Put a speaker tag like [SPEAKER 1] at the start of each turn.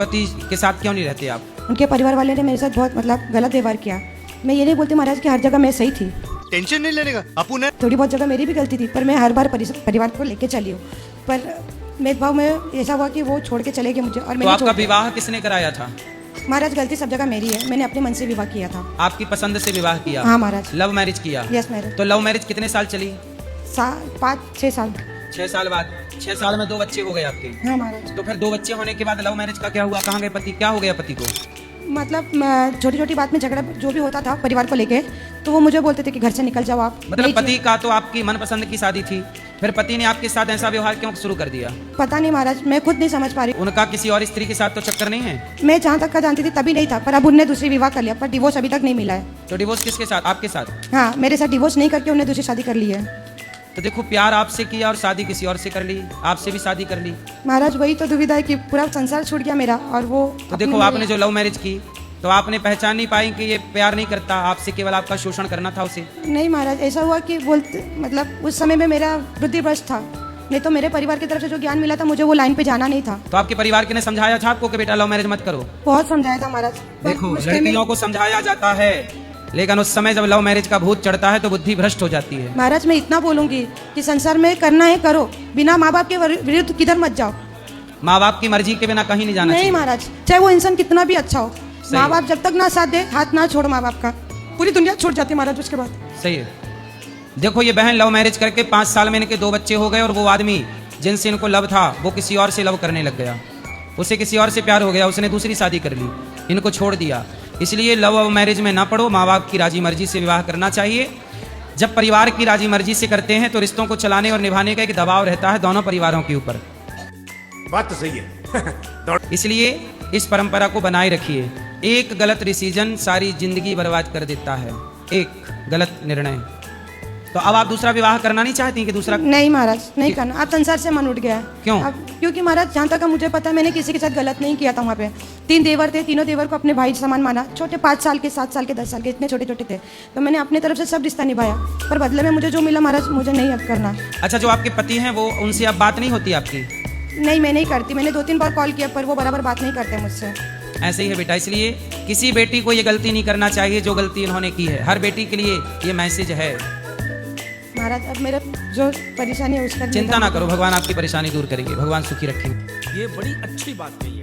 [SPEAKER 1] पति के साथ क्यों नहीं रहते आप?
[SPEAKER 2] उनके परिवार वाले ने मेरे साथ बहुत गलत व्यवहार किया। मैं ये नहीं बोलती महाराज कि हर जगह मैं सही थी,
[SPEAKER 3] टेंशन नहीं लेने का अपू ने।
[SPEAKER 2] थोड़ी बहुत जगह मेरी भी गलती थी, पर मैं हर बार परिवार को लेके चली हूँ। पर मेरे भाव में ऐसा हुआ कि वो छोड़ के चले गए मुझे। और
[SPEAKER 1] तो
[SPEAKER 2] मैंने
[SPEAKER 1] आपका विवाह किसने कराया था?
[SPEAKER 2] महाराज गलती सब जगह मेरी है, मैंने अपने मन से विवाह किया था।
[SPEAKER 1] आपकी पसंद से विवाह किया?
[SPEAKER 2] हाँ महाराज।
[SPEAKER 1] लव मैरिज किया?
[SPEAKER 2] Yes marriage.
[SPEAKER 1] तो लव मैरिज कितने साल चली?
[SPEAKER 2] 5-6 साल।
[SPEAKER 1] 6 साल बाद 6 साल में 2 बच्चे हो गए आपके?
[SPEAKER 2] हाँ महाराज।
[SPEAKER 1] तो फिर 2 बच्चे होने के बाद लव मैरिज का क्या हुआ? कहाँ गए पति? क्या हो गया पति को?
[SPEAKER 2] मतलब छोटी छोटी बात में झगड़ा जो भी होता था परिवार को लेके, तो वो मुझे बोलते थे कि घर से निकल जाओ आप।
[SPEAKER 1] मतलब पति का तो आपकी मनपसंद की शादी थी, फिर पति ने आपके साथ ऐसा व्यवहार क्यों शुरू कर दिया?
[SPEAKER 2] पता नहीं महाराज, मैं खुद नहीं समझ पा रही।
[SPEAKER 1] उनका किसी और स्त्री के साथ तो चक्कर नहीं है?
[SPEAKER 2] मैं जहाँ तक का जानती थी तभी नहीं था, पर अब उनने दूसरी विवाह कर लिया, पर डिवोर्स अभी तक नहीं मिला है।
[SPEAKER 1] तो डिवोर्स किसके साथ? आपके साथ?
[SPEAKER 2] हाँ, मेरे साथ डिवोर्स नहीं करके उन्हें दूसरी शादी कर ली है।
[SPEAKER 1] तो देखो, प्यार आपसे किया और शादी किसी और से कर ली, आपसे भी शादी कर ली।
[SPEAKER 2] महाराज वही तो दुविधा है कि पूरा संसार छूट गया मेरा, और वो
[SPEAKER 1] तो देखो, आपने जो लव मैरिज की तो आपने पहचान नहीं पाई कि ये प्यार नहीं करता आपसे, केवल आपका शोषण करना था उसे।
[SPEAKER 2] नहीं महाराज, ऐसा हुआ कि बोलते मतलब उस समय में मेरा बुद्धि भ्रष्ट था, नहीं तो मेरे परिवार की तरफ से जो ज्ञान मिला था मुझे वो लाइन पे जाना नहीं था।
[SPEAKER 1] तो आपके परिवार के ने समझाया था आपको कि बेटा लव मैरिज मत करो?
[SPEAKER 2] बहुत समझाया था महाराज।
[SPEAKER 1] देखो, लड़कियों को समझाया जाता है, लेकिन उस समय जब लव मैरिज का भूत चढ़ता है तो बुद्धि भ्रष्ट हो जाती है।
[SPEAKER 2] महाराज मैं इतना बोलूंगी कि संसार में करना है करो, बिना माँ बाप के विरुद्ध किधर मत जाओ।
[SPEAKER 1] माँ बाप की मर्जी के बिना कहीं नहीं जाना
[SPEAKER 2] नहीं
[SPEAKER 1] चाहिए।
[SPEAKER 2] महाराज, चाहे वो इंसान कितना भी अच्छा हो, माँ बाप जब तक ना साथ दे, हाथ ना छोड़ माँ बाप का, पूरी दुनिया छूट जाती है महाराज उसके बाद।
[SPEAKER 1] सही है। देखो, ये बहन लव मैरिज करके 5 साल में इनके 2 बच्चे हो गए, और वो आदमी जिनसे इनको लव था वो किसी और से लव करने लग गया, उसे किसी और से प्यार हो गया, उसने दूसरी शादी कर ली, इनको छोड़ दिया। इसलिए लव मैरिज में ना पड़ो, माँ बाप की राजी मर्जी से विवाह करना चाहिए। जब परिवार की राजी मर्जी से करते हैं तो रिश्तों को चलाने और निभाने का एक दबाव रहता है दोनों परिवारों के ऊपर।
[SPEAKER 3] बात तो सही है।
[SPEAKER 1] इसलिए इस परंपरा को बनाए रखिए। एक गलत डिसीजन सारी जिंदगी बर्बाद कर देता है, एक गलत निर्णय। तो अब आप दूसरा विवाह करना नहीं चाहती कि दूसरा?
[SPEAKER 2] नहीं महाराज, नहीं करना। अब संसार से मन उठ गया है।
[SPEAKER 1] क्यों?
[SPEAKER 2] अब क्योंकि महाराज जहाँ तक मुझे पता है मैंने किसी के साथ गलत नहीं किया था। वहाँ पे 3 देवर थे, तीनों देवर को अपने भाई समान माना। छोटे 5 साल के, 7 साल के, 10 साल के, इतने छोटे छोटे थे। तो मैंने अपने तरफ से सब रिश्ता निभाया, पर बदले में मुझे जो मिला महाराज मुझे नहीं अब करना।
[SPEAKER 1] अच्छा, जो आपके पति हैं वो, उनसे अब बात नहीं होती आपकी?
[SPEAKER 2] नहीं, मैं नहीं करती। मैंने 2-3 बार कॉल किया पर वो बराबर बात नहीं करते मुझसे।
[SPEAKER 1] ऐसे ही है बेटा, इसलिए किसी बेटी को ये गलती नहीं करना चाहिए जो गलती इन्होंने की है। हर बेटी के लिए ये मैसेज है।
[SPEAKER 2] महाराज अब मेरा जो परेशानी है उसका
[SPEAKER 1] चिंता ना करो, भगवान आपकी परेशानी दूर करेंगे, भगवान सुखी रखेंगे।
[SPEAKER 4] ये बड़ी अच्छी बात कही है।